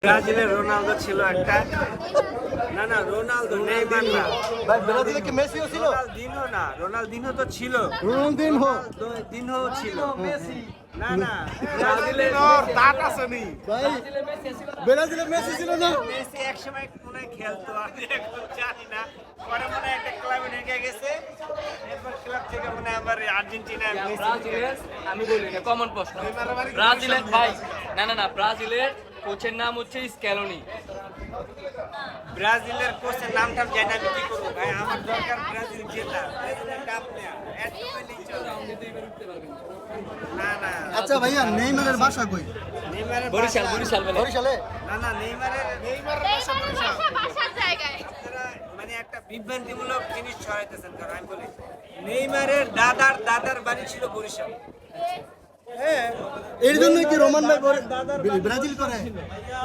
ব্রাজিলের রোনালদো ছিল একটা, না না রোনালদো নেইমার না ভাই ব্রাজিলে কি মেসিও ছিল? রোনালদিনহো না, রোনালদিনহো তো ছিল, রোনালদিনহো দিনহো ছিল মেসি না না ব্রাজিলের দাঁত আছে নি ভাই, ব্রাজিলে মেসি ছিল না? মেসি একসময় মনে হয় খেলতো, আমি এখন জানি না। পরে মনে হয় একটা ক্লাবে ঢুকে গেছে, এরপর ক্লাব থেকে মনে হয় আবার আর্জেন্টিনা মেসি। ব্রাজিলের আমি বলি না, কমন প্রশ্ন। ব্রাজিলের ভাই না ব্রাজিলের কোচের নাম হচ্ছে স্ক্যালোনি। ব্রাজিলের কোচের নামটা জানি না, আমি কি করবো ভাই, আমার দরকার ব্রাজিল জেতা, ব্রাজিলের কাপ নেয়া, এত পেলেই চলে। না না আচ্ছা ভাইয়া, নেইমারের বাসা কই? নেইমারের বরিশাল বাসা- বরিশাল বলে। বরিশালে? না না নেইমারের বাসার জায়গায় আপনারা মানে একটা বিভ্রান্তিমূলক জিনিস ছড়াইতেছেন, কারণ আমি বলি নেইমারের দাদার বাড়ি ছিল বরিশাল। হ্যাঁ, এর জন্য কি রোমান ভাই ব্রাজিল করে? ভাইয়া